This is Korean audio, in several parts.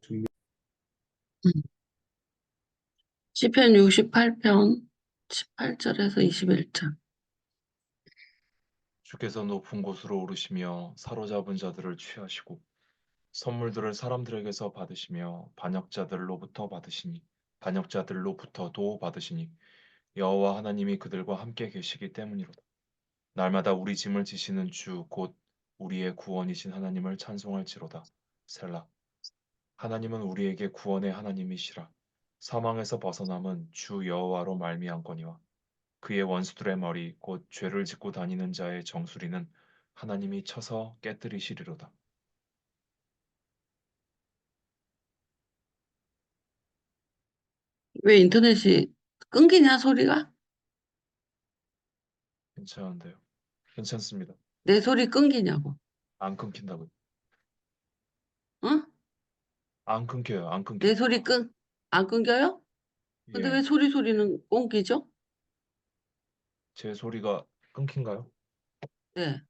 준비. 시편 68편 18절에서 21절. 주께서 높은 곳으로 오르시며 사로잡은 자들을 취하시고 선물들을 사람들에게서 받으시며 반역자들로부터도 받으시니 여호와 하나님이 그들과 함께 계시기 때문이로다. 날마다 우리 짐을 지시는 주 곧 우리의 구원이신 하나님을 찬송할지로다. 셀라. 하나님은 우리에게 구원의 하나님이시라. 사망에서 벗어남은 주 여호와로 말미암거니와 그의 원수들의 머리 곧 죄를 짓고 다니는 자의 정수리는 하나님이 쳐서 깨뜨리시리로다. 왜 인터넷이 끊기냐, 소리가? 괜찮은데요. 괜찮습니다. 내 소리 끊기냐고. 안 끊긴다고요. 응? 안 끊겨요. 안 내 끊겨요. 소리 안 끊겨요? 근데 왜 예. 소리는 끊기죠? 제 소리가 끊긴가요? 네.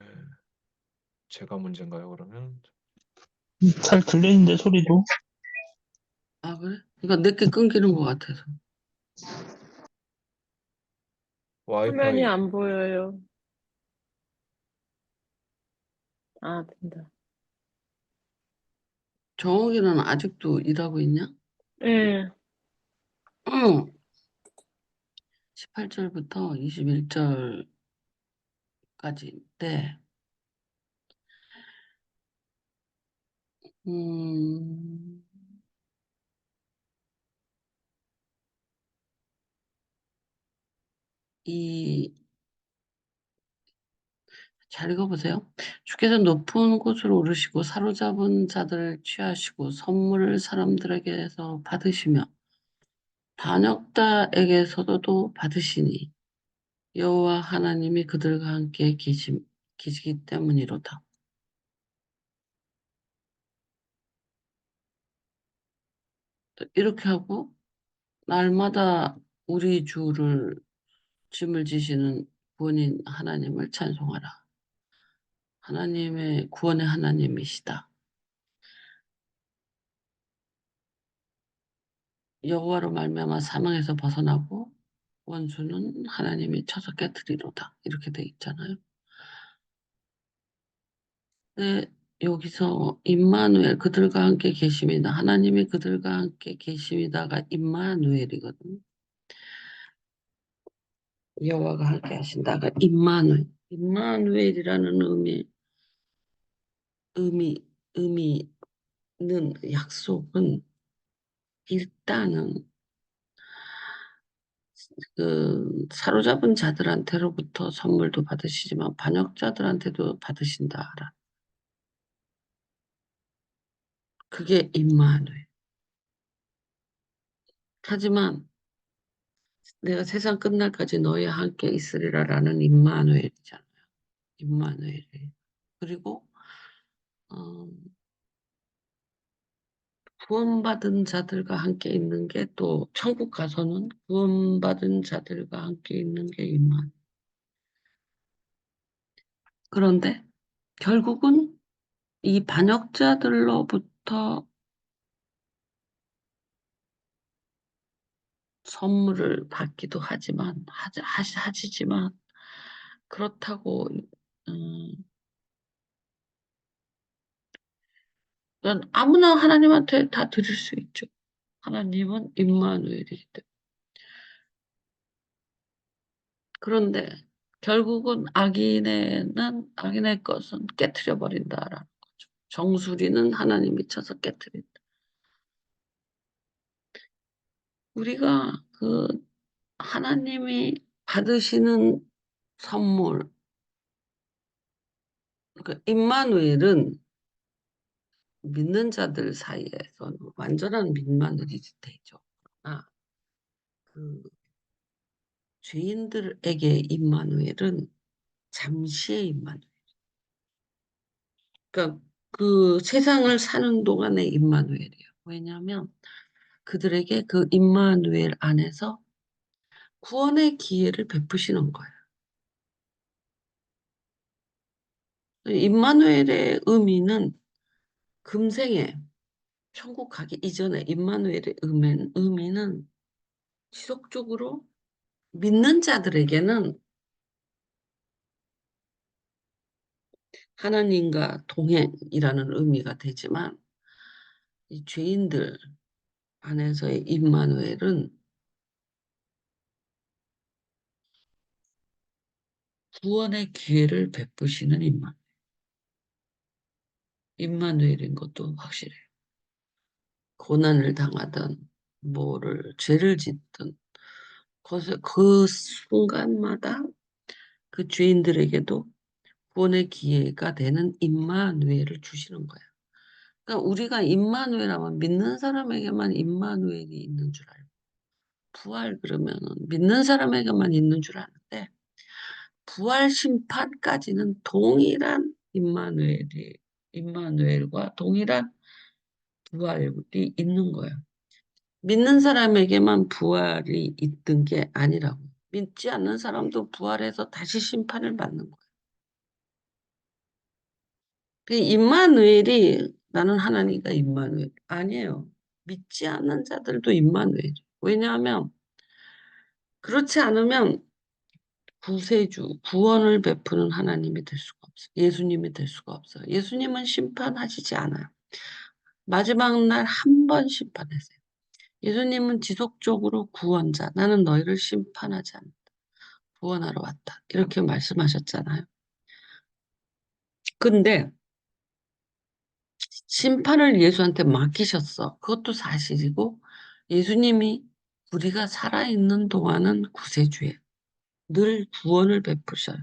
예. 제가 문제인가요, 그러면? 잘 들리는데 소리도? 아, 그래? 이거 내게 끊기는 것 같아서. 화면이 와이파이 안 보여요. 아, 된다. 정욱이는 아직도 일하고 있냐? 예. 응. 18절부터 21절까지. 네. 음, 이 잘 읽어보세요. 주께서 높은 곳으로 오르시고 사로잡은 자들을 취하시고 선물을 사람들에게서 받으시며 반역자에게서도 받으시니 여호와 하나님이 그들과 함께 계시기 때문이로다. 이렇게 하고 날마다 우리 주를 짐을 지시는 구원인 하나님을 찬송하라. 하나님의 구원의 하나님이시다. 여호와로 말미암아 사망에서 벗어나고 원수는 하나님이 쳐서 깨뜨리로다. 이렇게 돼 있잖아요. 근데 여기서 임마누엘 그들과 함께 계심이다. 하나님이 그들과 함께 계심이다가 임마누엘이거든요. 여호와가 함께 하신다가 임마누엘이라는 의미 의미는 약속은 일단은 그 사로잡은 자들한테로부터 선물도 받으시지만 반역자들한테도 받으신다라. 그게 임마누엘. 하지만 내가 세상 끝날까지 너희와 함께 있으리라라는 임마누엘이잖아요. 임마누엘이. 그리고 어, 구원받은 자들과 함께 있는 게 또 천국 가서는 구원받은 자들과 함께 있는 게 임마누엘. 그런데 결국은 이 반역자들로부터 선물을 받기도 하지만 그렇다고 음, 그건 아무나 하나님한테 다 드릴 수 있죠. 하나님은 임마누엘이기 때문에. 그런데 결국은 악인의 것은 깨트려 버린다라는 거죠. 정수리는 하나님이 쳐서 깨트린다. 우리가 그 하나님이 받으시는 선물, 그 임마누엘은 믿는 자들 사이에서는 완전한 믿마누엘이 되죠. 그러나 그 죄인들에게 임마누엘은 잠시의 임마누엘. 그러니까 그 세상을 사는 동안의 임마누엘이에요. 왜냐하면 그들에게 그 임마누엘 안에서 구원의 기회를 베푸시는 거예요. 임마누엘의 의미는 금생에 천국 가기 이전에 임마누엘의 의미는 지속적으로 믿는 자들에게는 하나님과 동행이라는 의미가 되지만 이 죄인들 안에서의 임마누엘은 구원의 기회를 베푸시는 임마누엘인 것도 확실해요. 고난을 당하든 죄를 짓든 그 순간마다 그 죄인들에게도 구원의 기회가 되는 임마누엘을 주시는 거예요. 그러니까 우리가 임마누엘 하면 믿는 사람에게만 임마누엘이 있는 줄 알고 부활 그러면은 믿는 사람에게만 있는 줄 아는데 부활 심판까지는 동일한 임마누엘과 동일한 부활이 있는 거예요. 믿는 사람에게만 부활이 있던 게 아니라고. 믿지 않는 사람도 부활해서 다시 심판을 받는 거예요. 그 임마누엘이 나는 하나님과 임마누엘 아니에요. 믿지 않는 자들도 임마누엘. 왜냐하면 그렇지 않으면 구세주, 구원을 베푸는 하나님이 될 수가 없어요. 예수님이 될 수가 없어요. 예수님은 심판하시지 않아요. 마지막 날 한 번 심판하세요. 예수님은 지속적으로 구원자, 나는 너희를 심판하지 않는다. 구원하러 왔다. 이렇게 말씀하셨잖아요. 근데 심판을 예수한테 맡기셨어. 그것도 사실이고 예수님이 우리가 살아있는 동안은 구세주예요. 늘 구원을 베푸셔요.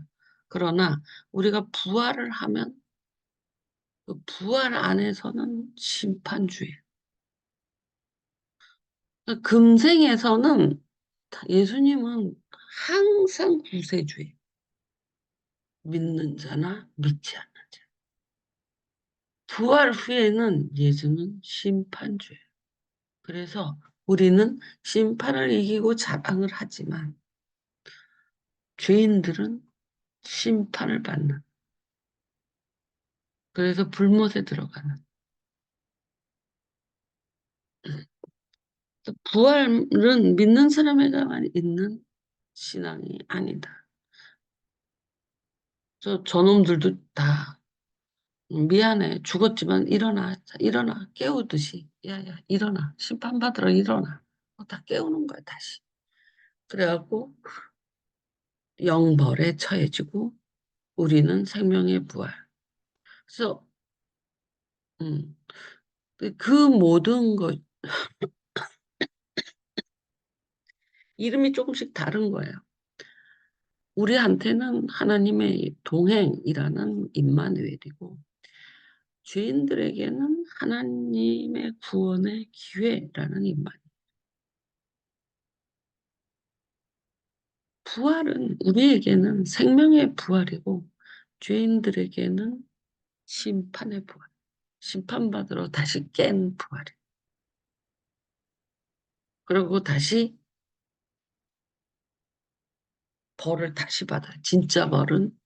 그러나 우리가 부활을 하면 그 부활 안에서는 심판주예요. 금생에서는 예수님은 항상 구세주예요. 믿는 자나 믿지 않는 자. 부활 후에는 예수는 심판주예요. 그래서 우리는 심판을 이기고 자랑을 하지만 죄인들은 심판을 받는. 그래서 불못에 들어가는. 부활은 믿는 사람에게만 있는 신앙이 아니다. 저놈들도 다 미안해 죽었지만 일어나 일어나 깨우듯이 야야 일어나 심판받으러 일어나 다 깨우는 거야 다시. 그래갖고 영벌에 처해지고 우리는 생명의 부활. 그래서 음, 그 모든 것 이름이 조금씩 다른 거예요. 우리한테는 하나님의 동행이라는 임마누엘이고 죄인들에게는 하나님의 구원의 기회라는 임마누엘. 부활은 우리에게는 생명의 부활이고 죄인들에게는 심판의 부활. 심판받으러 다시 깬 부활이에요. 그리고 다시 벌을 다시 받아요. 진짜 벌은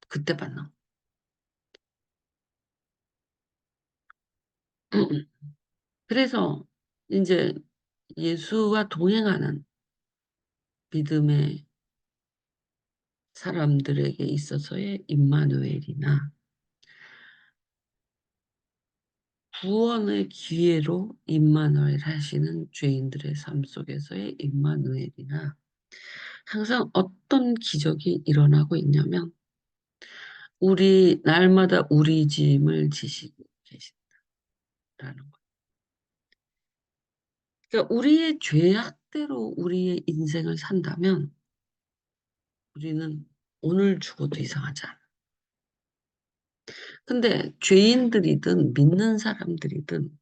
그때 받는 그래서 이제 예수와 동행하는 믿음의 사람들에게 있어서의 임마누엘이나 구원의 기회로 임마누엘 하시는 죄인들의 삶 속에서의 임마누엘이나 항상 어떤 기적이 일어나고 있냐면 우리 날마다 우리 짐을 지시고 계신다라는 거예요. 그러니까 우리의 죄악대로 우리의 인생을 산다면 우리는 오늘 죽어도 이상하지 않아. 근데 죄인들이든 믿는 사람들이든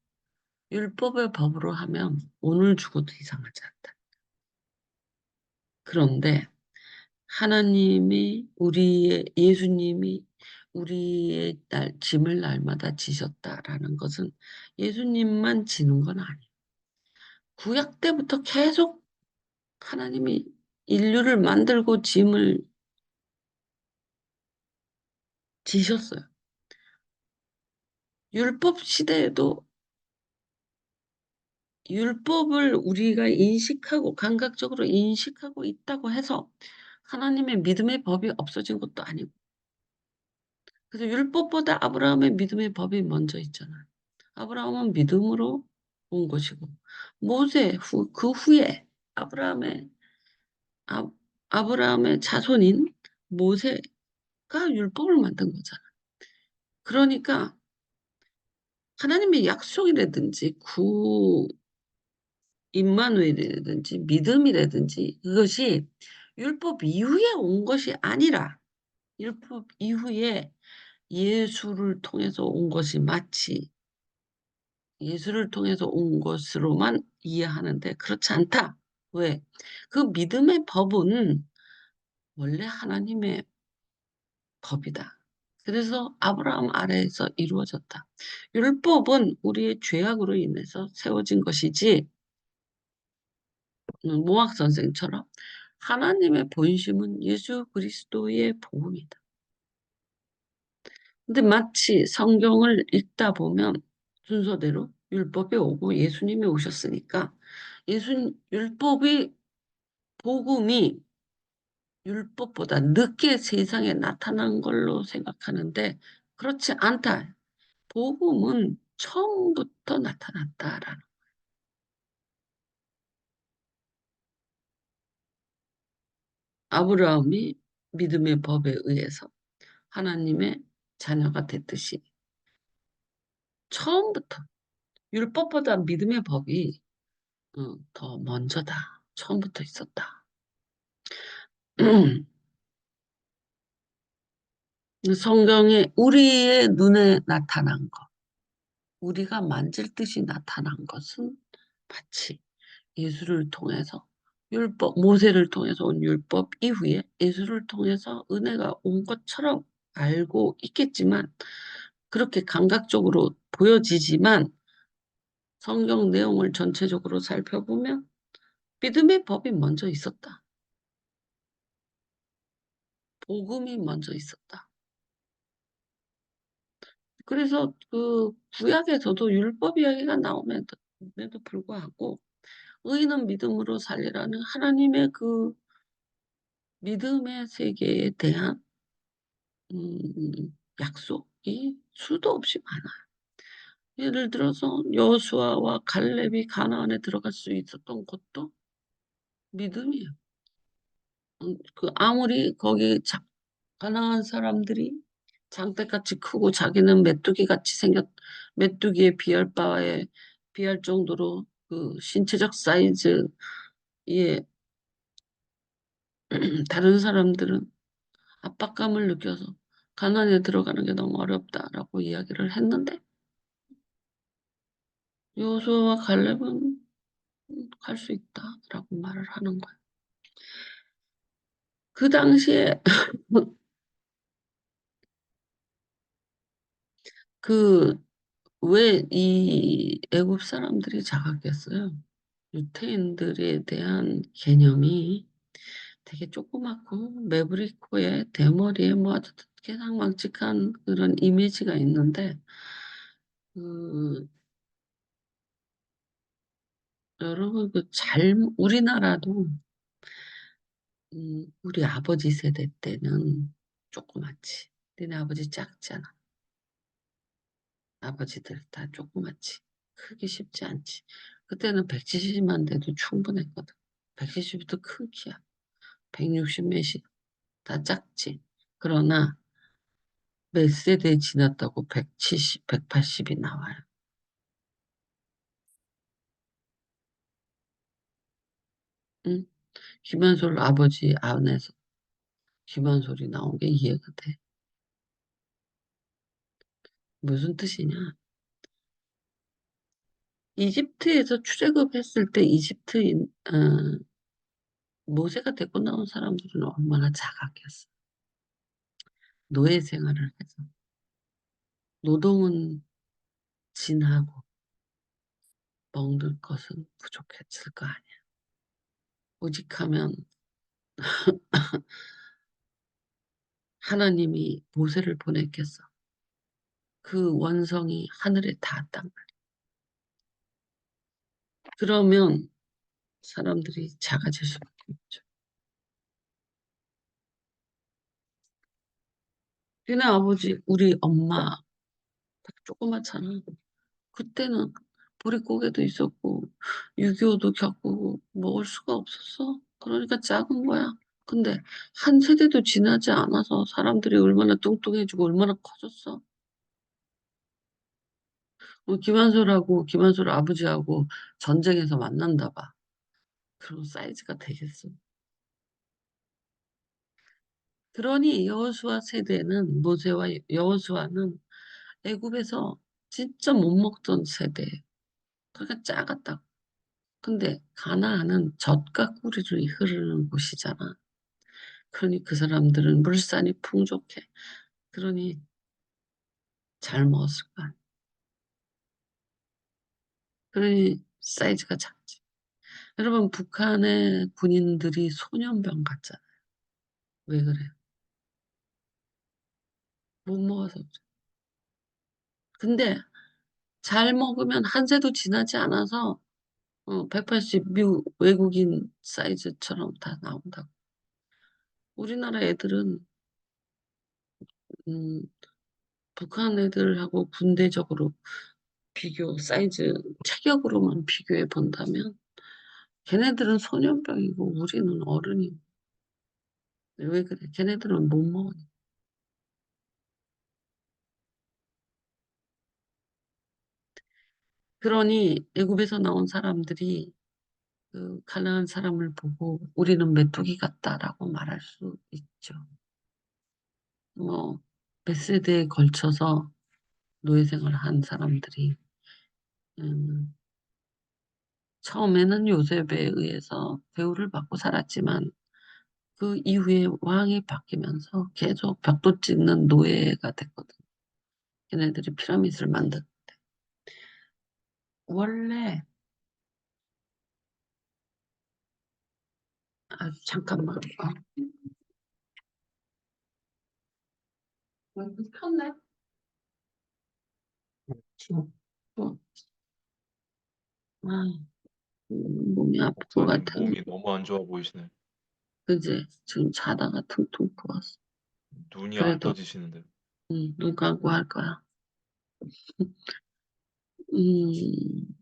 율법의 법으로 하면 오늘 죽어도 이상하지 않다. 그런데 예수님이 우리의 짐을 날마다 지셨다라는 것은 예수님만 지는 건 아니에요. 구약 때부터 계속 하나님이 인류를 만들고 짐을 지셨어요. 율법 시대에도 율법을 우리가 인식하고 감각적으로 인식하고 있다고 해서 하나님의 믿음의 법이 없어진 것도 아니고, 그래서 율법보다 아브라함의 믿음의 법이 먼저 있잖아요. 아브라함은 믿음으로 온 것이고, 그 후에 아브라함의 아, 아브라함의 자손인 모세가 율법을 만든 거잖아. 그러니까 하나님의 약속이라든지 임마누엘이라든지 믿음이라든지 그것이 율법 이후에 온 것이 아니라 율법 이후에 예수를 통해서 온 것이 마치 예수를 통해서 온 것으로만 이해하는데 그렇지 않다. 왜? 그 믿음의 법은 원래 하나님의 법이다. 그래서 아브라함 아래에서 이루어졌다. 율법은 우리의 죄악으로 인해서 세워진 것이지, 모학 선생처럼 하나님의 본심은 예수 그리스도의 복음이다. 근데 마치 성경을 읽다 보면 순서대로 율법이 오고 예수님이 오셨으니까 율법이 복음이 율법보다 늦게 세상에 나타난 걸로 생각하는데 그렇지 않다. 복음은 처음부터 나타났다라는. 아브라함이 믿음의 법에 의해서 하나님의 자녀가 됐듯이 처음부터 율법보다 믿음의 법이 더 먼저다. 처음부터 있었다. 성경에 우리의 눈에 나타난 것, 우리가 만질 듯이 나타난 것은 마치 예수를 통해서 모세를 통해서 온 율법 이후에 예수를 통해서 은혜가 온 것처럼 알고 있겠지만, 그렇게 감각적으로 보여지지만, 성경 내용을 전체적으로 살펴보면 믿음의 법이 먼저 있었다. 복음이 먼저 있었다. 그래서 그 구약에서도 율법 이야기가 나옴에도 불구하고 의인은 믿음으로 살리라는 하나님의 그 믿음의 세계에 대한 약속이 수도 없이 많아요. 예를 들어서 여수아와 갈렙이 가나안에 들어갈 수 있었던 것도 믿음이에요. 아무리 거기 가나안 사람들이 장대같이 크고 자기는 메뚜기에 비할 정도로 그 신체적 사이즈의 다른 사람들은 압박감을 느껴서 가나안에 들어가는 게 너무 어렵다라고 이야기를 했는데, 여호수아와 갈렙은 갈 수 있다라고 말을 하는 거예요. 그 당시에 그 왜 이 애굽 사람들이 작았겠어요? 유태인들에 대한 개념이 되게 조그맣고 매부리코에 대머리에 뭐 아주 개상망측한 그런 이미지가 있는데, 그 여러분 우리나라도 우리 아버지 세대 때는 조그맣지. 니네 아버지 작잖아. 아버지들 다 조그맣지. 크기 쉽지 않지. 그때는 170만 돼도 충분했거든. 170도 큰 키야. 160 몇이 다 작지. 그러나 몇 세대 지났다고 170, 180이 나와요. 응? 김한솔 아버지 안에서 김한솔이 나온 게 이해가 돼. 무슨 뜻이냐? 이집트에서 출애굽했을 때 모세가 데리고 나온 사람들은 얼마나 자각했어. 노예 생활을 해서 노동은 진하고 먹는 것은 부족했을 거 아니야. 오직하면 하나님이 모세를 보냈겠어. 그 원성이 하늘에 닿았단 말이야. 그러면 사람들이 작아질 수밖에 없죠. 걔네 아버지, 우리 엄마 조그맣잖아. 그때는 보릿고개도 있었고 6.25도 겪고 먹을 수가 없었어. 그러니까 작은 거야. 근데 한 세대도 지나지 않아서 사람들이 얼마나 뚱뚱해지고 얼마나 커졌어. 김한솔 아버지하고 전쟁에서 만난다 봐. 그런 사이즈가 되겠어. 그러니 여호수아 세대는 모세와 여호수아는 애굽에서 진짜 못 먹던 세대. 그러니까 작았다. 근데 가나안은 젖과 꿀이 흐르는 곳이잖아. 그러니 그 사람들은 물산이 풍족해. 그러니 잘 먹었을 거야. 그러니 사이즈가 작지. 여러분, 북한의 군인들이 소년병 같잖아. 왜 그래? 못 먹어서. 그래. 근데 잘 먹으면 한 세도 지나지 않아서 180 외국인 사이즈처럼 다 나온다고. 우리나라 애들은 음, 북한 애들하고 군대적으로 사이즈, 체격으로만 비교해 본다면 걔네들은 소년병이고 우리는 어른이고. 왜 그래? 걔네들은 못 먹으니. 그러니 애굽에서 나온 사람들이 그 가난한 사람을 보고 우리는 메뚜기 같다라고 말할 수 있죠. 뭐 몇 세대에 걸쳐서 노예 생활을 한 사람들이 음, 처음에는 요셉에 의해서 대우를 받고 살았지만 그 이후에 왕이 바뀌면서 계속 벽돌 찢는 노예가 됐거든. 걔네들이 피라미드를 만든. 원래 잠깐만. 켰네. 지금 어, 아, 몸이 아플 것 목사님 같아. 몸이 너무 안 좋아 보이시네. 그지? 지금 자다가 퉁퉁 부었어. 눈이 안 그래도 떠지시는데. 눈 감고 할 거야. 음,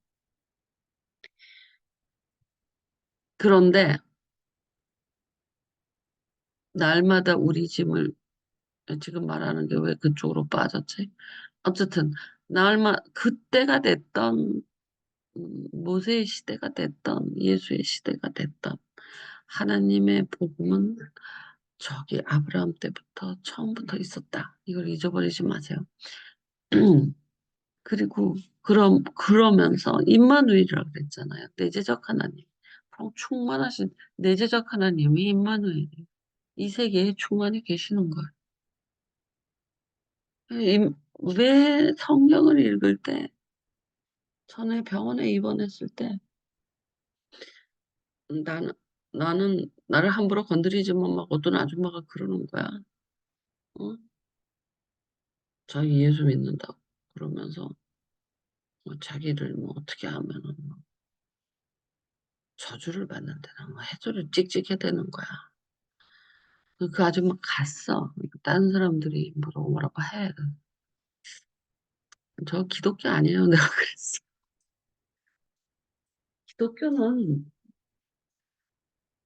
그런데 날마다 우리 짐을 지금 말하는 게 왜 그쪽으로 빠졌지? 어쨌든 그때가 됐던 모세의 시대가 됐던 예수의 시대가 됐던 하나님의 복음은 저기 아브라함 때부터 처음부터 있었다. 이걸 잊어버리지 마세요. 그리고 그러면서 임마누엘이라고 그랬잖아요. 내재적 하나님. 충만하신 내재적 하나님이 임마누엘이에요. 이 세계에 충만히 계시는 거예요. 왜 성경을 읽을 때 전에 병원에 입원했을 때 나는 나를 함부로 건드리지만 막 어떤 아줌마가 그러는 거야. 어? 자기 예수 믿는다고 그러면서 뭐 자기를 뭐 어떻게 하면은 뭐 저주를 받는다나 뭐 해주를 찍찍해 대는 거야. 그 아줌마 갔어. 다른 사람들이 뭐라고 해. 저 기독교 아니에요. 내가 그랬어. 기독교는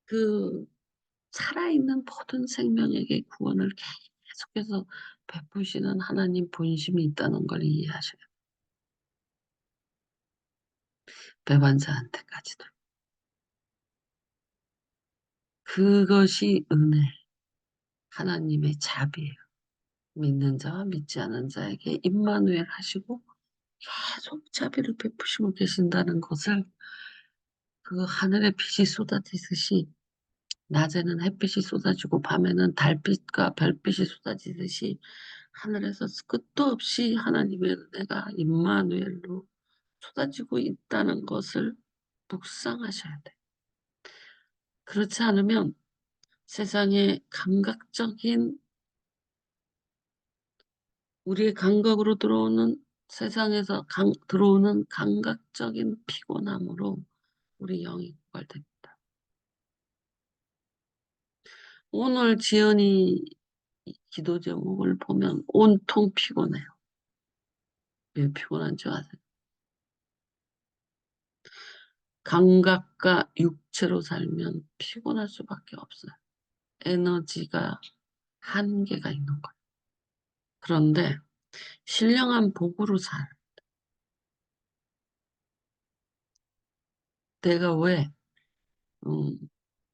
그 살아있는 모든 생명에게 구원을 계속해서 베푸시는 하나님 본심이 있다는 걸 이해하셔요. 배반자한테까지도. 그것이 은혜, 하나님의 자비예요. 믿는 자와 믿지 않은 자에게 임마누엘 하시고 계속 자비를 베푸시고 계신다는 것을 그 하늘의 빛이 쏟아지듯이 낮에는 햇빛이 쏟아지고 밤에는 달빛과 별빛이 쏟아지듯이 하늘에서 끝도 없이 하나님의 은혜가 임마누엘로 쏟아지고 있다는 것을 묵상하셔야 돼. 그렇지 않으면 세상의 우리의 감각으로 들어오는 세상에서 들어오는 감각적인 피곤함으로 우리 영이 고갈됩니다. 오늘 지연이 기도 제목을 보면 온통 피곤해요. 왜 피곤한지 아세요? 감각과 육체로 살면 피곤할 수밖에 없어요. 에너지가 한계가 있는 거예요. 그런데 신령한 복으로 내가 왜 음,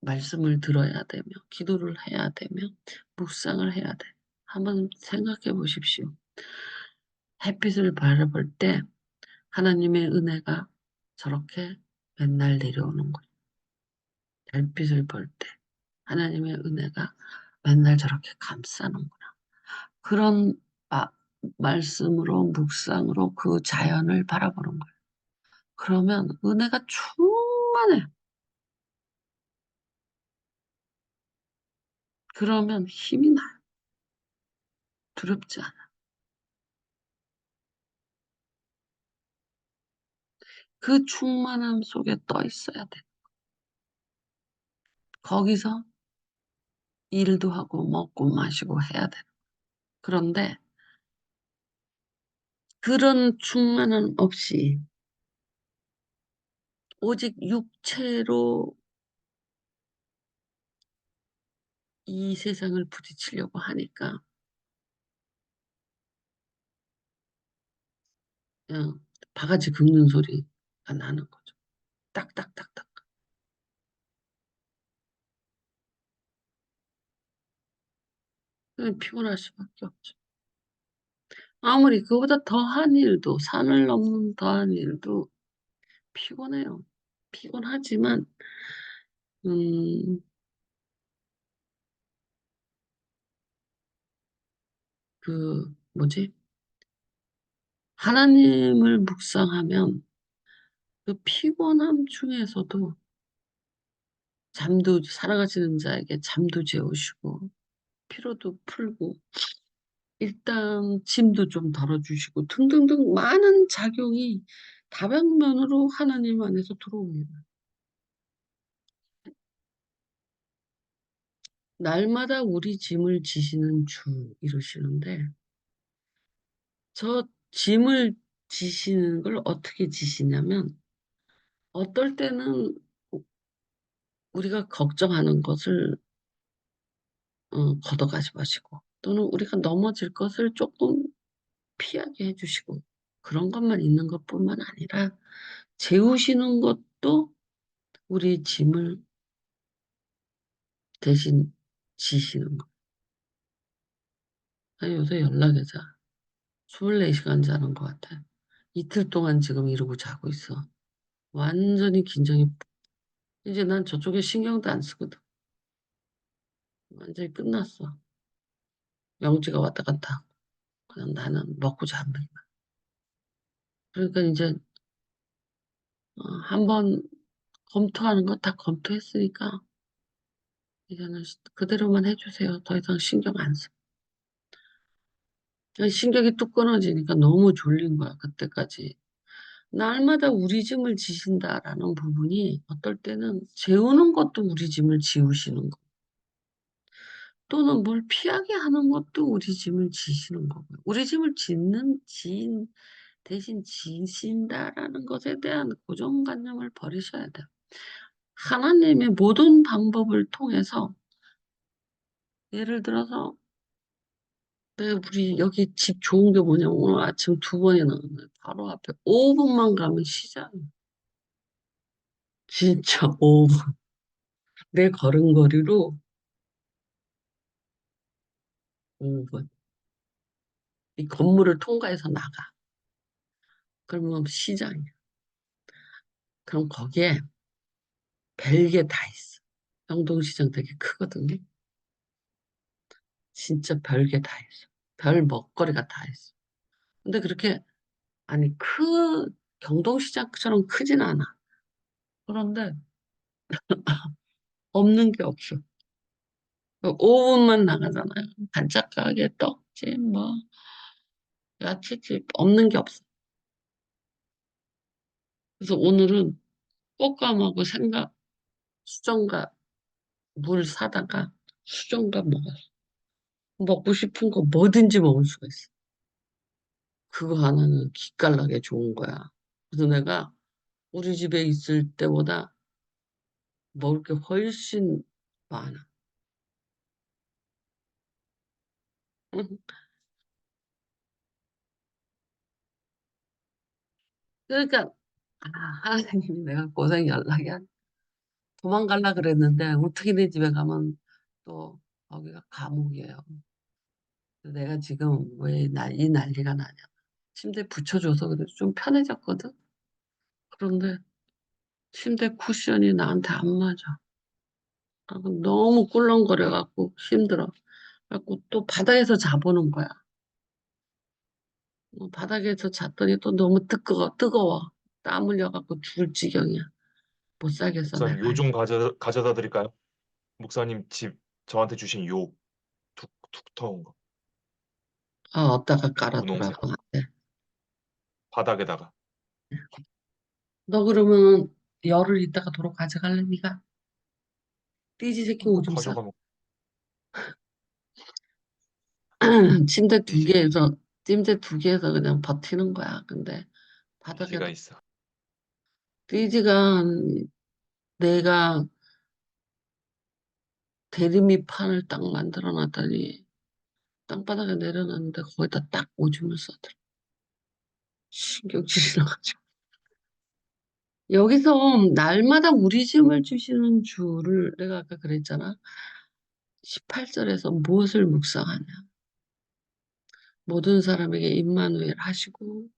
말씀을 들어야 되며 기도를 해야 되며 묵상을 해야 돼. 한번 생각해 보십시오. 햇빛을 바라볼 때 하나님의 은혜가 저렇게 맨날 내려오는 거예요. 별빛을 볼 때 하나님의 은혜가 맨날 저렇게 감싸는구나. 그런 말씀으로 묵상으로 그 자연을 바라보는 거예요. 그러면 은혜가 충만해. 그러면 힘이 나요. 두렵지 않아. 그 충만함 속에 떠 있어야 돼. 거기서 일도 하고 먹고 마시고 해야 돼. 그런데 그런 충만함 없이 오직 육체로 이 세상을 부딪히려고 하니까 그냥 바가지 긁는 소리가 나는 거죠. 딱딱딱딱. 그냥 피곤할 수밖에 없죠. 아무리 그보다 더한 일도, 산을 넘는 더한 일도 피곤해요. 피곤하지만, 음, 뭐지? 하나님을 묵상하면 그 피곤함 중에서도 살아가시는 자에게 잠도 재우시고, 피로도 풀고, 일단 짐도 좀 덜어주시고, 등등등 많은 작용이 다방면으로 하나님 안에서 들어옵니다. 날마다 우리 짐을 지시는 주 이러시는데, 저 짐을 지시는 걸 어떻게 지시냐면, 어떨 때는 우리가 걱정하는 것을 걷어가지 마시고, 또는 우리가 넘어질 것을 조금 피하게 해주시고, 그런 것만 있는 것뿐만 아니라, 재우시는 것도 우리 짐을 대신 지시는 거. 나 요새 연락해자. 24시간 자는 것 같아. 이틀 동안 지금 이러고 자고 있어. 완전히 긴장이, 이제 난 저쪽에 신경도 안 쓰거든. 완전히 끝났어. 영지가 왔다 갔다 하고. 그냥 나는 먹고 자면. 그러니까 이제, 한번 검토하는 거 다 검토했으니까, 이제는 그대로만 해주세요. 더 이상 신경 안 써. 신경이 뚝 끊어지니까 너무 졸린 거야, 그때까지. 날마다 우리 짐을 지신다라는 부분이 어떨 때는 재우는 것도 우리 짐을 지우시는 거. 또는 뭘 피하게 하는 것도 우리 짐을 지시는 거고요. 우리 짐을 지인 대신 지신다라는 것에 대한 고정관념을 버리셔야 돼요. 하나님의 모든 방법을 통해서 예를 들어서 우리 여기 집 좋은 게 뭐냐면 오늘 아침 2번이나 나왔는데 바로 앞에 5분만 가면 시장이에요. 진짜 5분. 내 걸음걸이로 5분. 이 건물을 통과해서 나가. 그러면 시장이야. 그럼 거기에 별게 다 있어. 영동시장 되게 크거든요. 진짜 별게 다 있어. 별 먹거리가 다 있어. 근데 그렇게, 아니, 경동시장처럼 크진 않아. 그런데 없는 게 없어. 5분만 나가잖아요. 반짝 가게, 떡집, 뭐, 야채집, 없는 게 없어. 그래서 오늘은 꽃감하고 생각, 수정과 물 사다가 수정과 먹었어. 먹고 싶은 거 뭐든지 먹을 수가 있어. 그거 하나는 기깔나게 좋은 거야. 그래서 내가 우리 집에 있을 때보다 먹을 게 훨씬 많아. 그러니까 아, 하나님이 내가 고생 연락이야. 도망갈라 그랬는데 어떻게 내 집에 가면 또 거기가 감옥이에요. 내가 지금 왜 이 난리가 나냐. 침대 붙여줘서 그래도 좀 편해졌거든. 그런데 침대 쿠션이 나한테 안 맞아. 너무 꿀렁거려갖고 힘들어. 그래갖고 또 바닥에서 자보는 거야. 바닥에서 잤더니 또 너무 뜨거워. 땀 흘려갖고 죽을 지경이야. 못 살겠어, 목사님 내가. 요 좀 가져다 드릴까요? 목사님 집 저한테 주신 요 두터운 거 어디다가 분홍색 깔아두라고 하는데. 바닥에다가 너 그러면 열흘 있다가 도로 가져갈래, 니가? 띠지 새끼 오줌 싸. 가져가면 침대 두 개에서 그냥 버티는 거야. 근데 띠지가 바닥에다 있어. 띠지가 내가 대리미판을 딱 만들어 놨더니 땅바닥에 내려놨는데 거기다 딱 오줌을 싸더라. 신경질이 나가지고. 여기서 날마다 우리 짐을 주시는 주를 내가 아까 그랬잖아. 18절에서 무엇을 묵상하냐. 모든 사람에게 임마누엘 하시고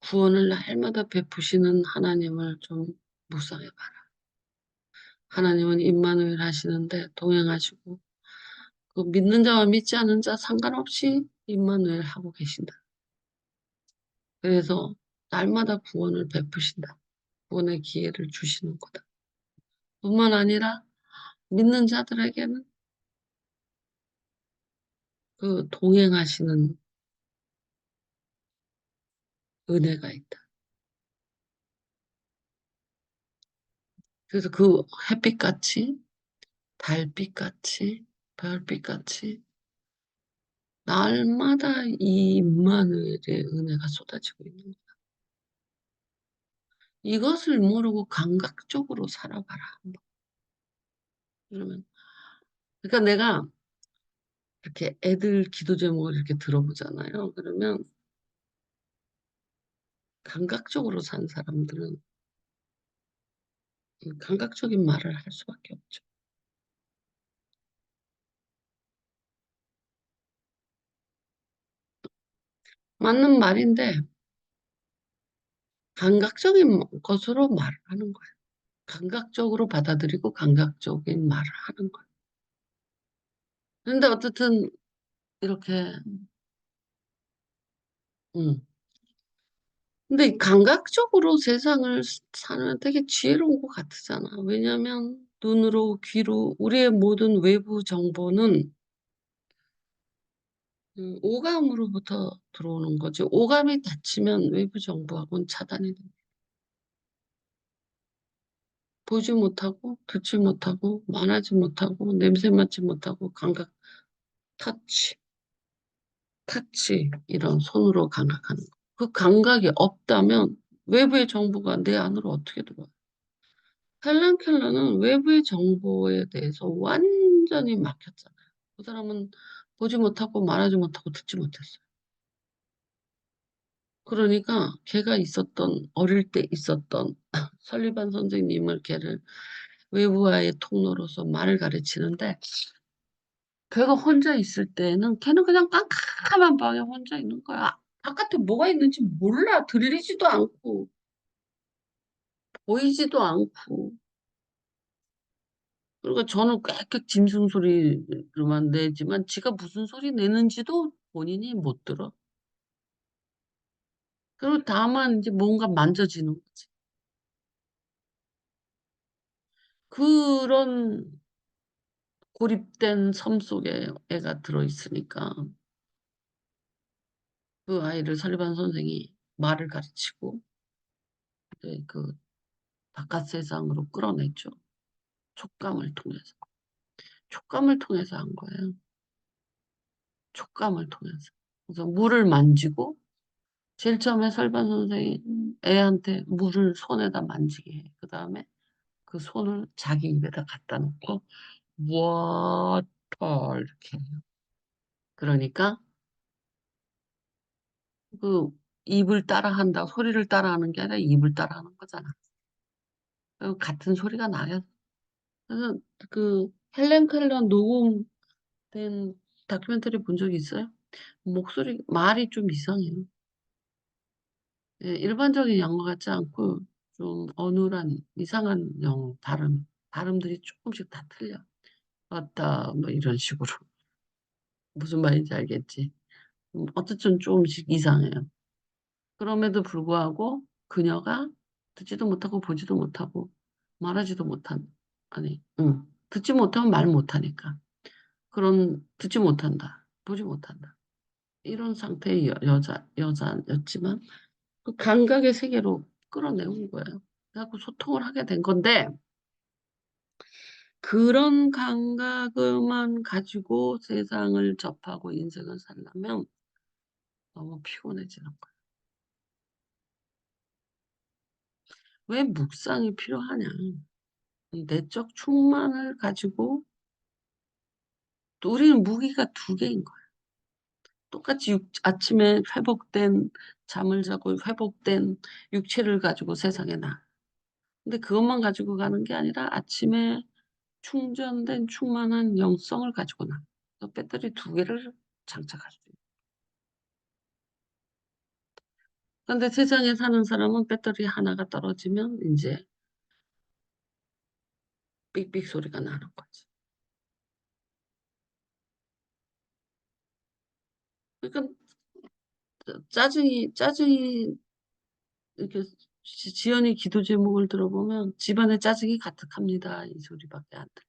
구원을 날마다 베푸시는 하나님을 좀 묵상해봐라. 하나님은 임마누엘 하시는데 동행하시고 그 믿는 자와 믿지 않는 자 상관없이 임마누엘 하고 계신다. 그래서 날마다 구원을 베푸신다. 구원의 기회를 주시는 거다. 뿐만 아니라 믿는 자들에게는 그 동행하시는 은혜가 있다. 그래서 그 햇빛같이 달빛같이 별빛같이 날마다 이 임마누엘의 은혜가 쏟아지고 있는 거야. 이것을 모르고 감각적으로 살아가라. 그러면 그러니까 내가 이렇게 애들 기도 제목을 이렇게 들어보잖아요. 그러면 감각적으로 산 사람들은 감각적인 말을 할 수밖에 없죠. 맞는 말인데 감각적인 것으로 말을 하는 거예요. 감각적으로 받아들이고 감각적인 말을 하는 거예요. 근데 어쨌든 이렇게 음. 근데 이 감각적으로 세상을 사는 되게 지혜로운 것 같잖아. 왜냐하면 눈으로, 귀로 우리의 모든 외부 정보는 오감으로부터 들어오는 거지. 오감이 닫히면 외부 정보하고는 차단이 돼. 보지 못하고, 듣지 못하고, 말하지 못하고, 냄새 맡지 못하고, 감각, 터치, 이런 손으로 감각하는 거. 그 감각이 없다면 외부의 정보가 내 안으로 어떻게 들어와? 헬렌 켈러는 외부의 정보에 대해서 완전히 막혔잖아요. 그 사람은 보지 못하고 말하지 못하고 듣지 못했어요. 그러니까 걔가 어릴 때 있었던 설리반 선생님을 걔를 외부와의 통로로서 말을 가르치는데 걔가 혼자 있을 때는 걔는 그냥 깜깜한 방에 혼자 있는 거야. 바깥에 뭐가 있는지 몰라. 들리지도 않고 보이지도 않고. 그리고 저는 꽥꽥 짐승 소리로만 내지만 지가 무슨 소리 내는지도 본인이 못 들어. 그리고 다만 이제 뭔가 만져지는 거지. 그런 고립된 섬 속에 애가 들어있으니까 그 아이를 설리반 선생이 말을 가르치고 이제 그 바깥 세상으로 끌어냈죠. 촉감을 통해서. 촉감을 통해서 한 거예요. 촉감을 통해서. 그래서 물을 만지고 제일 처음에 설반 선생이 애한테 물을 손에다 만지게 해. 그 다음에 그 손을 자기 입에다 갖다 놓고 워터 이렇게 해요. 그러니까 그 입을 따라한다 소리를 따라하는 게 아니라 입을 따라하는 거잖아. 같은 소리가 나요. 그래서 그 헬렌 켈러 녹음된 다큐멘터리 본 적이 있어요? 목소리 말이 좀 이상해요. 예, 일반적인 영어 같지 않고 좀 어눌한 이상한 영어 발음들이 조금씩 다 틀려. 맞다 뭐 이런 식으로 무슨 말인지 알겠지. 어쨌든 조금씩 이상해요. 그럼에도 불구하고 그녀가 듣지도 못하고 보지도 못하고 말하지도 못한 아니 응 듣지 못하면 말 못하니까 그런 듣지 못한다 보지 못한다 이런 상태의 여자였지만 그 감각의 세계로 끌어내온 거예요. 그래갖고 소통을 하게 된 건데 그런 감각만 가지고 세상을 접하고 인생을 살려면 너무 피곤해지는 거예요. 왜 묵상이 필요하냐? 이 내적 충만을 가지고 또 우리는 무기가 두 개인 거야. 똑같이 아침에 회복된 잠을 자고 회복된 육체를 가지고 세상에 나. 근데 그것만 가지고 가는 게 아니라 아침에 충전된 충만한 영성을 가지고 나. 그래서 배터리 두 개를 장착할 수 있어. 근데 세상에 사는 사람은 배터리 하나가 떨어지면 이제 삑삑 소리가 나는 거지. 그러니까 짜증이 이렇게 지연이 기도 제목을 들어보면 집안에 짜증이 가득합니다. 이 소리밖에 안 들려.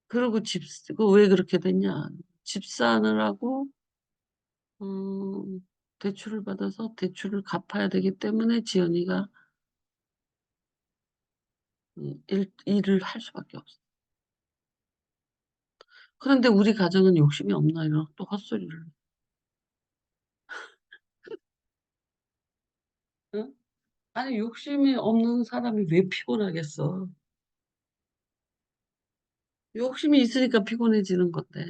그리고 왜 그렇게 됐냐? 집 사느라고 대출을 받아서 대출을 갚아야 되기 때문에 지연이가 일을 할 수밖에 없어. 그런데 우리 가정은 욕심이 없나 이런 또 헛소리를. 응? 아니 욕심이 없는 사람이 왜 피곤하겠어? 욕심이 있으니까 피곤해지는 건데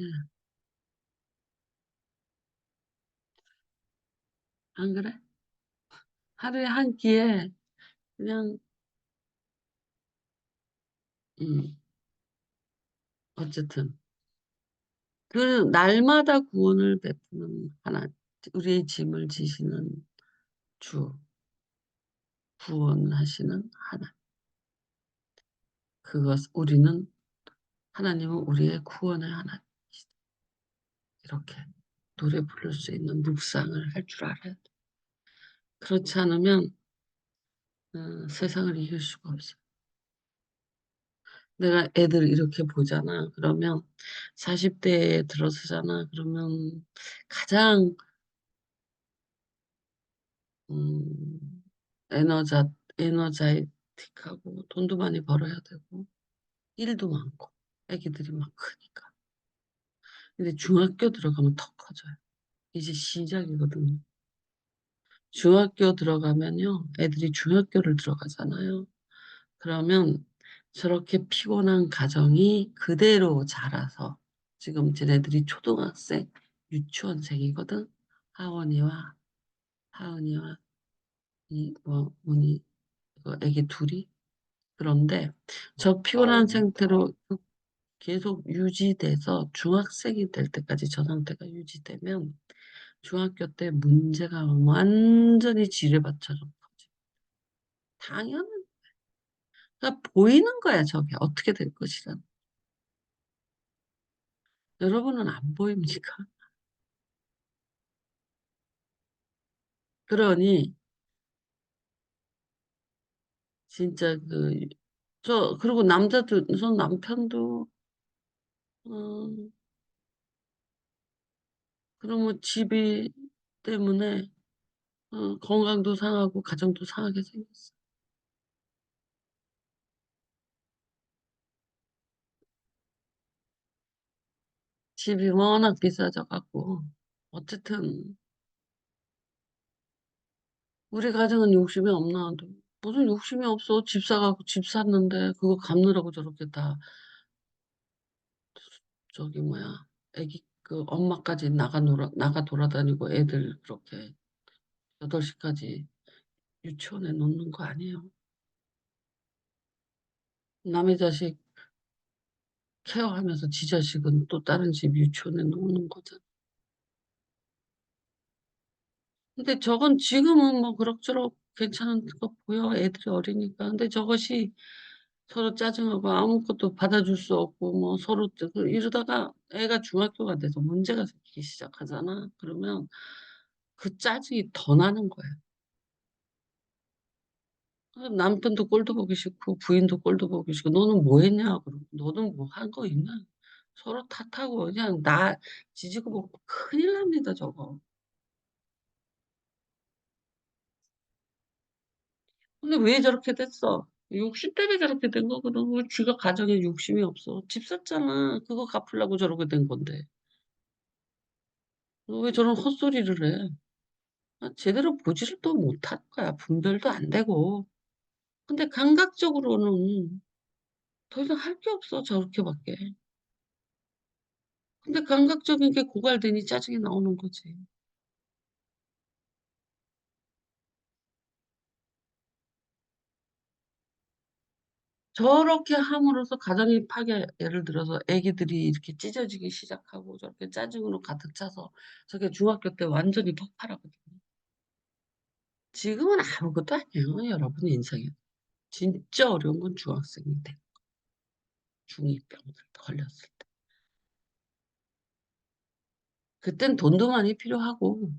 안 그래? 하루에 한 끼에 그냥 음, 어쨌든 그 날마다 구원을 베푸는 하나 우리의 짐을 지시는 주 구원하시는 하나 그것 우리는 하나님은 우리의 구원의 하나 이렇게 노래 부를 수 있는 묵상을 할 줄 알아야 돼. 그렇지 않으면 세상을 이길 수가 없어. 내가 애들 이렇게 보잖아. 그러면 40대에 들어서잖아. 그러면 가장 음, 에너자 에너자이틱하고 돈도 많이 벌어야 되고 일도 많고 애기들이 막 크니까. 근데 중학교 들어가면 더 커져요. 이제 시작이거든요. 중학교 들어가면요. 애들이 중학교를 들어가잖아요. 그러면 저렇게 피곤한 가정이 그대로 자라서 지금 쟤네들이 초등학생, 유치원생이거든. 하원이와 하은이와 문이 그 애기 둘이. 그런데 저 피곤한 상태로 계속 유지돼서 중학생이 될 때까지 저 상태가 유지되면 중학교 때 문제가 완전히 지뢰밭처럼 커져. 당연한 그러니까 보이는 거야 저게 어떻게 될 것이라. 여러분은 안 보입니까? 그러니 진짜 그리고 남자도 저 남편도 어 그러면 집이 때문에 건강도 상하고 가정도 상하게 생겼어. 집이 워낙 비싸져 갖고 어쨌든 우리 가정은 욕심이 없나. 무슨 욕심이 없어. 집 사갖고 집 샀는데 그거 갚느라고 저렇게 다 저기 뭐야 애기 그 엄마까지 나가 돌아다니고 애들 그렇게 8시까지 유치원에 놓는 거 아니에요. 남의 자식 케어하면서 지 자식은 또 다른 집 유치원에 놓는 거잖아. 근데 저건 지금은 뭐 그럭저럭 괜찮은 거 보여. 애들이 어리니까. 근데 저것이 서로 짜증하고 아무것도 받아줄 수 없고 뭐 서로 이러다가 애가 중학교가 돼서 문제가 생기기 시작하잖아. 그러면 그 짜증이 더 나는 거야. 남편도 꼴도 보기 싫고 부인도 꼴도 보기 싫고 너는 뭐 했냐? 그러고 너는 뭐 한 거 있냐? 서로 탓하고 그냥 나 지지고 볶고 큰일 납니다, 저거. 근데 왜 저렇게 됐어? 욕심 때문에 저렇게 된 거거든. 왜 쥐가 가정에 욕심이 없어? 집 샀잖아. 그거 갚으려고 저렇게 된 건데. 너 왜 저런 헛소리를 해? 제대로 보지를 또 못할 거야. 분별도 안 되고. 근데 감각적으로는 더 이상 할 게 없어. 저렇게밖에. 근데 감각적인 게 고갈되니 짜증이 나오는 거지. 저렇게 함으로써 가정이 예를 들어서 애기들이 이렇게 찢어지기 시작하고 저렇게 짜증으로 가득 차서 저게 중학교 때 완전히 폭발하거든요. 지금은 아무것도 아니에요, 여러분 인생에. 진짜 어려운 건 중학생이 때, 중2병들 걸렸을 때. 그땐 돈도 많이 필요하고,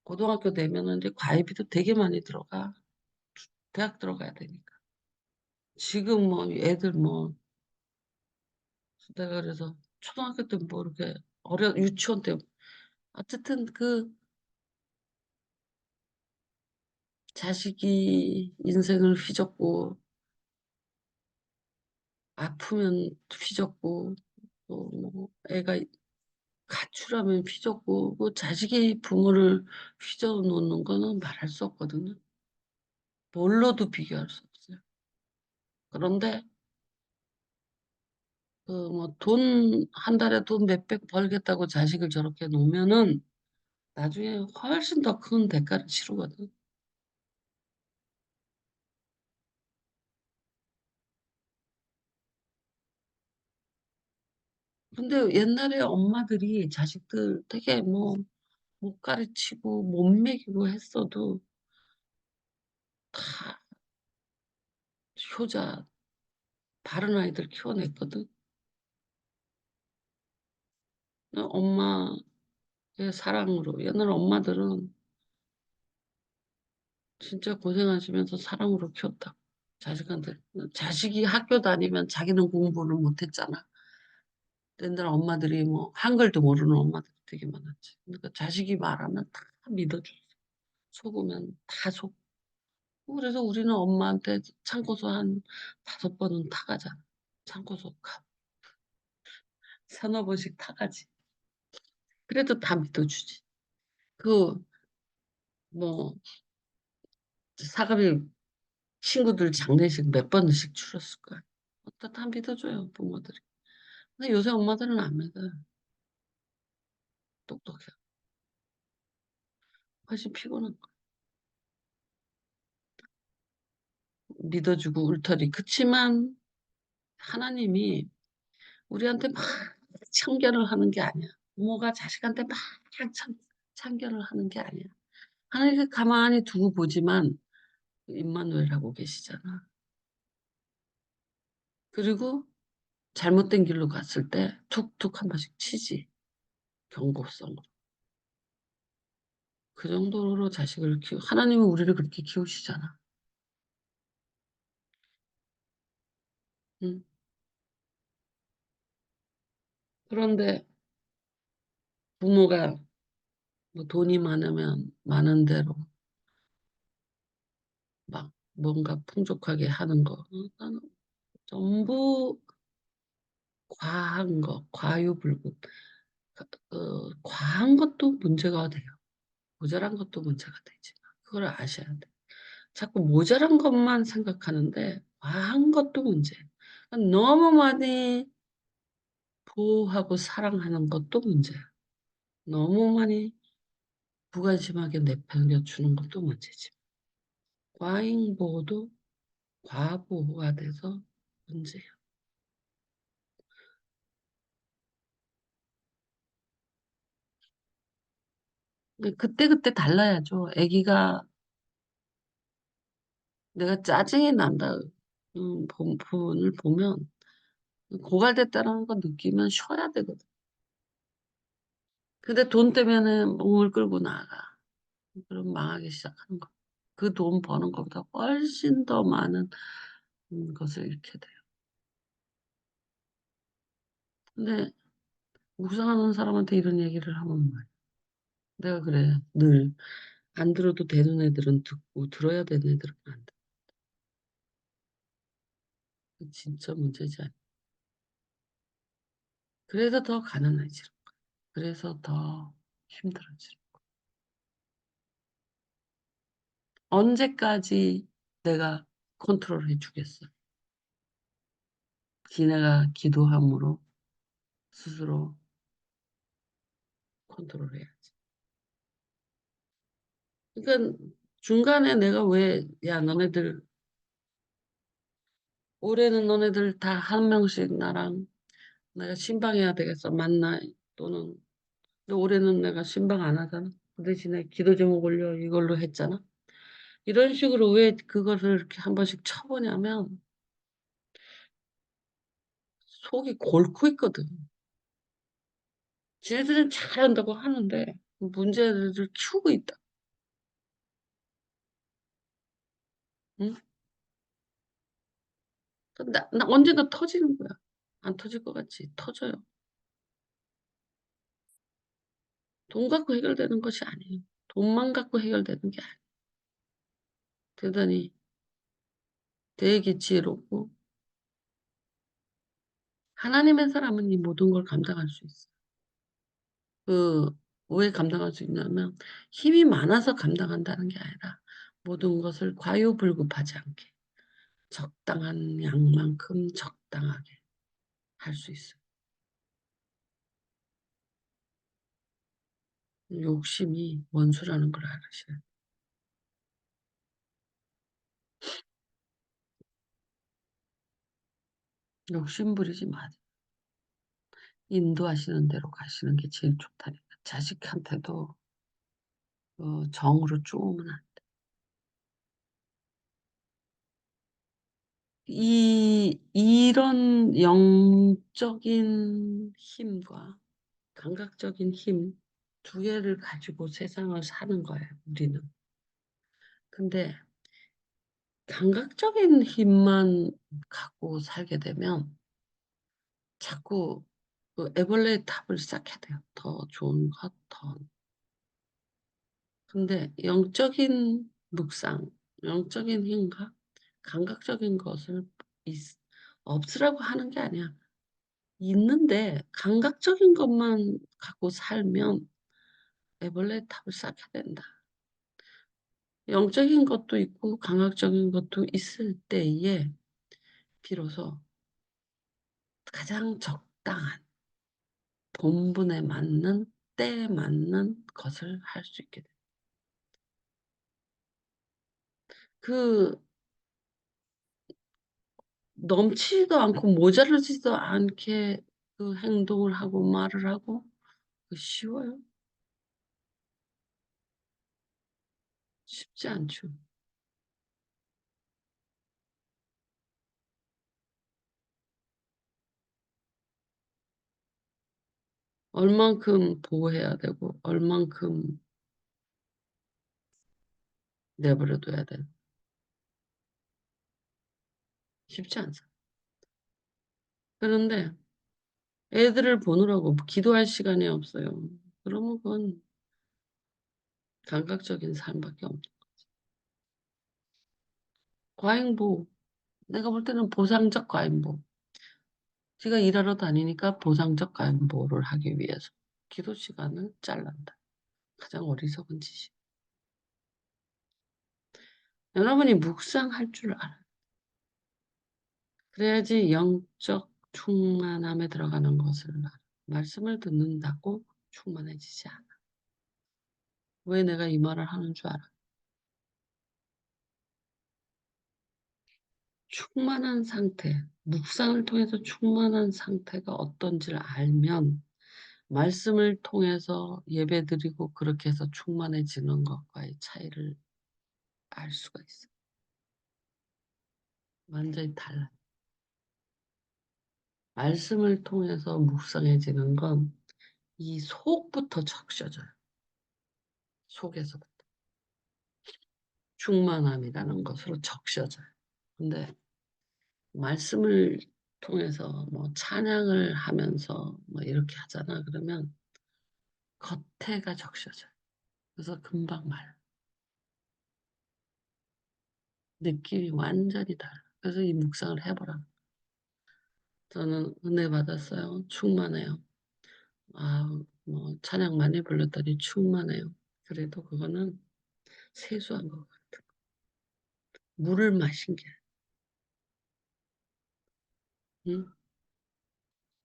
고등학교 되면은 이제 과외비도 되게 많이 들어가. 대학 들어가야 되니까. 지금 뭐 애들 뭐, 내가 그래서 초등학교 때 뭐 이렇게 유치원 때, 어쨌든 그 자식이 인생을 휘젓고, 아프면 휘젓고, 또 뭐 애가 가출하면 휘젓고, 그 자식이 부모를 휘저어 놓는 거는 말할 수 없거든요. 뭘로도 비교할 수 없어요. 그런데, 그 뭐 한 달에 돈 몇백 벌겠다고 자식을 저렇게 놓으면은 나중에 훨씬 더 큰 대가를 치르거든. 근데 옛날에 엄마들이 자식들 되게 뭐 못 가르치고 못 먹이고 했어도 다 효자, 바른 아이들 키워냈거든. 엄마의 사랑으로. 옛날 엄마들은 진짜 고생하시면서 사랑으로 키웠다. 자식한테. 자식이 학교 다니면 자기는 공부를 못했잖아. 옛날 엄마들이 뭐 한글도 모르는 엄마들이 되게 많았지. 그러니까 자식이 말하면 다 믿어줬어. 속으면 다 속. 그래서 우리는 엄마한테 참고서 한 5번은 타가잖아. 참고서 서너 번씩 타가지. 그래도 다 믿어주지. 그, 뭐, 사감이 친구들 장례식 몇 번씩 치렀을 거야. 다 믿어줘요, 부모들이. 근데 요새 엄마들은 안 믿어. 똑똑해. 훨씬 피곤한 거야. 믿어주고 울터리. 그치만 하나님이 우리한테 막 참견을 하는 게 아니야. 부모가 자식한테 막 참견을 하는 게 아니야. 하나님이 가만히 두고 보지만 임마누엘하고 계시잖아. 그리고 잘못된 길로 갔을 때 툭툭 한 번씩 치지. 경고성으로. 그 정도로 자식을 하나님은 우리를 그렇게 키우시잖아. 응? 그런데 부모가 뭐 돈이 많으면 많은 대로 막 뭔가 풍족하게 하는 거. 나는 전부 과한 거, 과유불급. 과한 것도 문제가 돼요. 모자란 것도 문제가 되지. 그걸 아셔야 돼. 자꾸 모자란 것만 생각하는데 과한 것도 문제. 너무 많이 보호하고 사랑하는 것도 문제야. 너무 많이 무관심하게 내팽겨주는 것도 문제지. 과잉 보호도 과보호가 돼서 문제야. 근데 그때그때 달라야죠. 아기가 내가 짜증이 난다. 부분을 보면 고갈됐다는 거 느끼면 쉬어야 되거든. 근데 돈 때문에 몸을 끌고 나가. 그럼 망하기 시작하는 거. 그 돈 버는 것보다 훨씬 더 많은 것을 잃게 돼요. 근데 묵상하는 사람한테 이런 얘기를 하면 뭐야? 내가 그래. 늘 안 들어도 되는 애들은 듣고 들어야 되는 애들은 안 돼. 그 진짜 문제지 않아. 그래서 더 가난해지는 거야. 그래서 더 힘들어지는 거야. 언제까지 내가 컨트롤 해주겠어? 지네가 기도함으로 스스로 컨트롤해야지. 그러니까 중간에 내가 왜, 야, 너네들, 올해는 너네들 다 한 명씩 나랑 내가 신방해야 되겠어. 만나. 또는, 근데 올해는 내가 신방 안 하잖아. 그 대신에 기도 제목 올려. 이걸로 했잖아. 이런 식으로 왜 그거를 이렇게 한 번씩 쳐보냐면 속이 골고 있거든. 지네들은 잘한다고 하는데 문제를 키우고 있다. 응? 나 언젠가 터지는 거야. 안 터질 것 같지? 터져요. 돈 갖고 해결되는 것이 아니에요. 돈만 갖고 해결되는 게 아니에요. 대단히 되게 지혜롭고 하나님의 사람은 이 모든 걸 감당할 수 있어요. 왜 감당할 수 있냐면 힘이 많아서 감당한다는 게 아니라 모든 것을 과유불급하지 않게 적당한 양만큼 적당하게 할 수 있어요. 욕심이 원수라는 걸 알으셔야 돼요. 욕심 부리지 마세요. 인도하시는 대로 가시는 게 제일 좋다니까. 자식한테도 정으로 쪼으면 안 돼. 이런 영적인 힘과 감각적인 힘 두 개를 가지고 세상을 사는 거예요, 우리는. 근데 감각적인 힘만 갖고 살게 되면 자꾸 그 애벌레의 탑을 쌓게 돼요. 더 좋은 것, 더. 근데 영적인 묵상, 영적인 힘과 감각적인 것을 없으라고 하는 게 아니야. 있는데 감각적인 것만 갖고 살면 애벌레 탑을 쌓게 된다. 영적인 것도 있고 감각적인 것도 있을 때에 비로소 가장 적당한 본분에 맞는 때에 맞는 것을 할 수 있게 돼. 그 넘치지도 않고 모자르지도 않게 그 행동을 하고 말을 하고 쉬워요? 쉽지 않죠. 얼만큼 보호해야 되고 얼만큼 내버려둬야 돼. 쉽지 않죠. 그런데 애들을 보느라고 기도할 시간이 없어요. 그러면 그건 감각적인 삶밖에 없죠. 과잉보. 내가 볼 때는 보상적 과잉보. 지가 일하러 다니니까 보상적 과잉보를 하기 위해서 기도 시간을 잘란다. 가장 어리석은 짓이. 여러분이 묵상할 줄 알아. 그래야지 영적 충만함에 들어가는 것을 알아. 말씀을 듣는다고 충만해지지 않아. 왜 내가 이 말을 하는 줄 알아? 충만한 상태, 묵상을 통해서 충만한 상태가 어떤지를 알면 말씀을 통해서 예배드리고 그렇게 해서 충만해지는 것과의 차이를 알 수가 있어. 완전히 달라. 말씀을 통해서 묵상해지는 건 이 속부터 적셔져요. 속에서부터. 충만함이라는 것으로 적셔져요. 근데 말씀을 통해서 뭐 찬양을 하면서 뭐 이렇게 하잖아. 그러면 겉에가 적셔져요. 그래서 금방 말라. 느낌이 완전히 달라. 그래서 이 묵상을 해보라. 저는 은혜 받았어요. 충만해요. 뭐 찬양 많이 불렀더니 충만해요. 그래도 그거는 세수한 것 같아. 물을 마신 게. 응?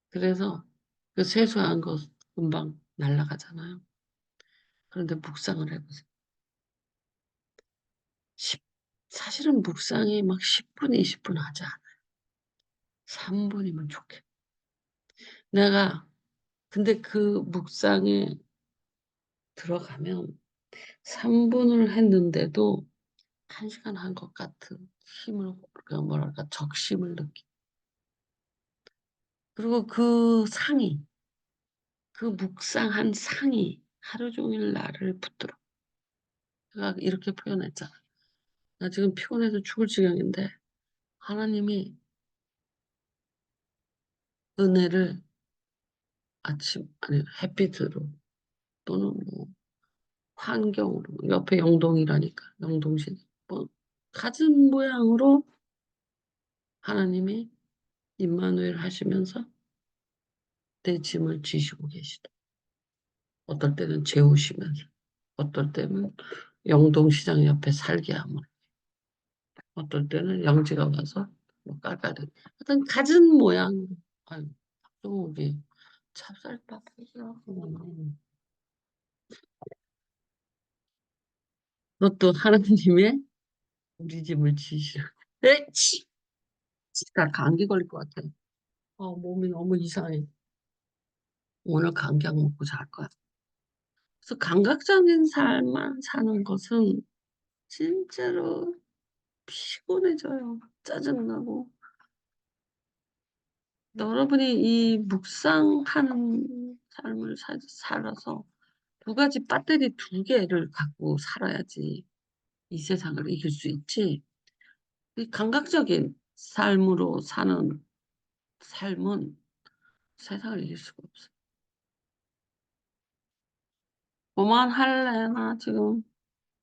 그래서 그 세수한 거 금방 날아가잖아요. 그런데 묵상을 해보세요. 사실은 묵상이 막 10분, 20분 하지 않아요. 3분이면 좋겠. 근데 그 묵상에 들어가면 3분을 했는데도 1시간 한 것 같은 힘을, 뭐랄까, 적심을 느끼. 그리고 그 묵상한 상이 하루 종일 나를 붙들어. 제가 이렇게 표현했잖아. 나 지금 피곤해서 죽을 지경인데, 하나님이 은혜를 아니, 햇빛으로, 또는 뭐, 환경으로, 옆에 영동이라니까, 영동신, 뭐, 가진 모양으로 하나님이 임마누엘 하시면서 내 짐을 지시고 계시다. 어떨 때는 재우시면서, 어떨 때는 영동시장 옆에 살게 하면, 어떨 때는 영지가 와서 뭐 깔깔이. 하여튼 가진 모양, 아유, 박종욱이 찹쌀밥 해주라고. 그것도 하나님의 우리 집을 지시라. 에치! 진짜 감기 걸릴 것 같아. 몸이 너무 이상해. 오늘 감기약 먹고 잘 거야. 그래서 감각적인 삶만 사는 것은 진짜로 피곤해져요. 짜증나고. 여러분이 이 묵상하는 삶을 살아서 2가지 배터리 2개를 갖고 살아야지 이 세상을 이길 수 있지. 이 감각적인 삶으로 사는 삶은 세상을 이길 수가 없어. 그만할래? 나 지금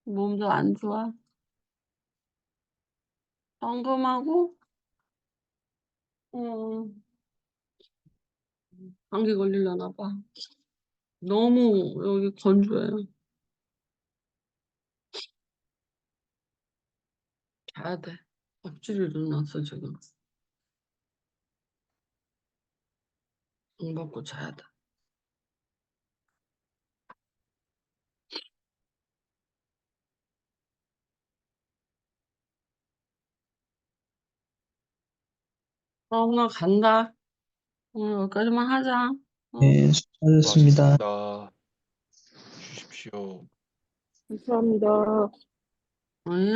몸도 안 좋아. 엉금하고 감기 걸리려나 봐. 너무 여기 건조해요. 자야 돼. 억지로 일어났어 지금. 약 먹고 자야 돼. 나 간다. 오늘 여기까지만 하자. 네, 수고하셨습니다. 수고하셨습니다. 쉬십시오. 감사합니다. 응.